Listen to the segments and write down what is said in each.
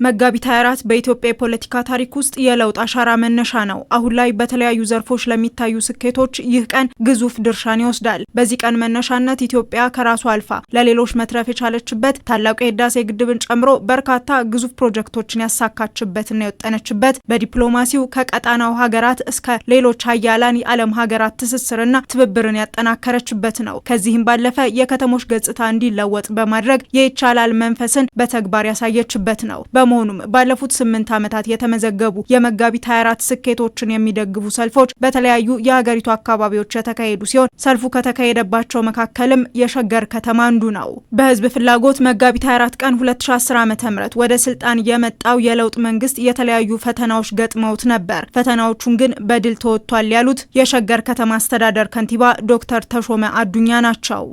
መጋቢት 24 በኢትዮጵያ የፖለቲካ ታሪክ ውስጥ የለውጥ አሻራ መነሻ ነው። አሁን ላይ በተለያዩ ዘርፎች ለሚታዩ ስኬቶች ይህ ቀን ግዙፍ ድርሻን ይወስዳል። በዚህ ቀን መነሻነት ኢትዮጵያ ከራሷ አልፋ ለሌሎች መትረፍ የቻለችበት፣ ታላቁ የህዳሴ ግድብን ጨምሮ በርካታ ግዙፍ ፕሮጀክቶችን ያሳካችበትና የወጠነችበት፣ በዲፕሎማሲው ከቀጣናው ሀገራት እስከ ሌሎች ሀያላን የዓለም ሀገራት ትስስርና ትብብርን ያጠናከረችበት ነው። ከዚህም ባለፈ የከተሞች ገጽታ እንዲለወጥ በማድረግ የይቻላል መንፈስን በተግባር ያሳየችበት ነው። በመሆኑም ባለፉት 8 ዓመታት የተመዘገቡ የመጋቢት 24 ስኬቶችን የሚደግፉ ሰልፎች በተለያዩ የሀገሪቱ አካባቢዎች የተካሄዱ ሲሆን ሰልፉ ከተካሄደባቸው መካከልም የሸገር ከተማ አንዱ ነው። በህዝብ ፍላጎት መጋቢት 24 ቀን 2010 ዓ.ም ወደ ስልጣን የመጣው የለውጥ መንግስት የተለያዩ ፈተናዎች ገጥመውት ነበር። ፈተናዎቹን ግን በድል ተወጥቷል ያሉት የሸገር ከተማ አስተዳደር ከንቲባ ዶክተር ተሾመ አዱኛ ናቸው።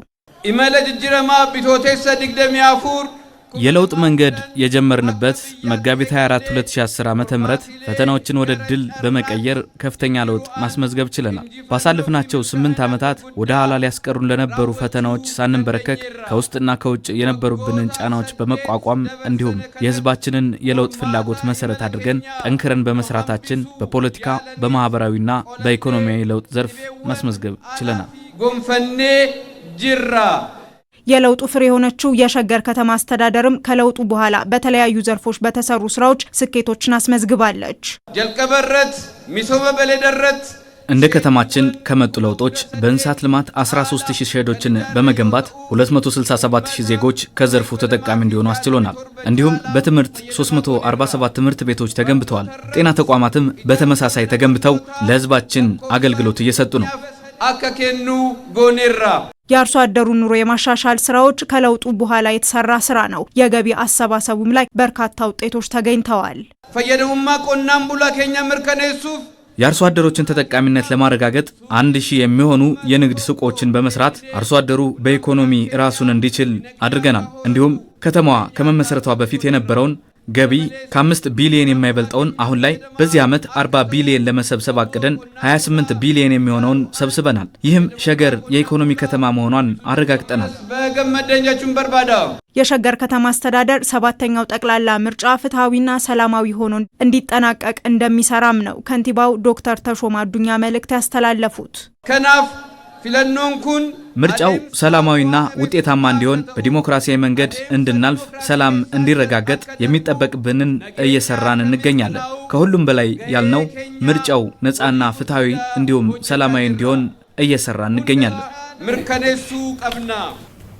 ኢመለ ጅጅረማ ቢቶቴሰ ድግደሚያፉር የለውጥ መንገድ የጀመርንበት መጋቢት 24 2010 ዓ.ም ፈተናዎችን ወደ ድል በመቀየር ከፍተኛ ለውጥ ማስመዝገብ ችለናል። ባሳለፍናቸው 8 ዓመታት ወደ ኋላ ሊያስቀሩን ለነበሩ ፈተናዎች ሳንንበረከክ ከውስጥና ከውጭ የነበሩብንን ጫናዎች በመቋቋም እንዲሁም የህዝባችንን የለውጥ ፍላጎት መሰረት አድርገን ጠንክረን በመስራታችን በፖለቲካ በማህበራዊና በኢኮኖሚያዊ ለውጥ ዘርፍ ማስመዝገብ ችለናል። ጎንፈኔ ጅራ የለውጡ ፍሬ የሆነችው የሸገር ከተማ አስተዳደርም ከለውጡ በኋላ በተለያዩ ዘርፎች በተሰሩ ስራዎች ስኬቶችን አስመዝግባለች። ጀልቀበረት ሚሶመ በለደረት እንደ ከተማችን ከመጡ ለውጦች በእንስሳት ልማት 13000 ሼዶችን በመገንባት 267000 ዜጎች ከዘርፉ ተጠቃሚ እንዲሆኑ አስችሎናል። እንዲሁም በትምህርት 347 ትምህርት ቤቶች ተገንብተዋል። ጤና ተቋማትም በተመሳሳይ ተገንብተው ለህዝባችን አገልግሎት እየሰጡ ነው። አከኬኑ ጎኔራ የአርሶ አደሩን ኑሮ የማሻሻል ስራዎች ከለውጡ በኋላ የተሰራ ስራ ነው። የገቢ አሰባሰቡም ላይ በርካታ ውጤቶች ተገኝተዋል። ፈየደውማ ቆናም ቡላ ከኛ ምርከነሱፍ የአርሶ አደሮችን ተጠቃሚነት ለማረጋገጥ 1000 የሚሆኑ የንግድ ሱቆችን በመስራት አርሶ አደሩ በኢኮኖሚ ራሱን እንዲችል አድርገናል። እንዲሁም ከተማዋ ከመመስረቷ በፊት የነበረውን ገቢ ከ5 ቢሊዮን የማይበልጠውን አሁን ላይ በዚህ ዓመት 40 ቢሊዮን ለመሰብሰብ አቅደን 28 ቢሊዮን የሚሆነውን ሰብስበናል። ይህም ሸገር የኢኮኖሚ ከተማ መሆኗን አረጋግጠናል። በገመደኛቹን በርባዳ የሸገር ከተማ አስተዳደር 7ኛው ጠቅላላ ምርጫ ፍትሃዊና ሰላማዊ ሆኖ እንዲጠናቀቅ እንደሚሰራም ነው ከንቲባው ዶክተር ተሾመ አዱኛ መልእክት ያስተላለፉት። ከናፍ ፊለኖንኩን ምርጫው ሰላማዊና ውጤታማ እንዲሆን በዲሞክራሲያዊ መንገድ እንድናልፍ ሰላም እንዲረጋገጥ የሚጠበቅብንን እየሰራን እንገኛለን። ከሁሉም በላይ ያልነው ምርጫው ነፃና ፍትሃዊ እንዲሁም ሰላማዊ እንዲሆን እየሰራን እንገኛለን። ምርከኔሱ ቀብና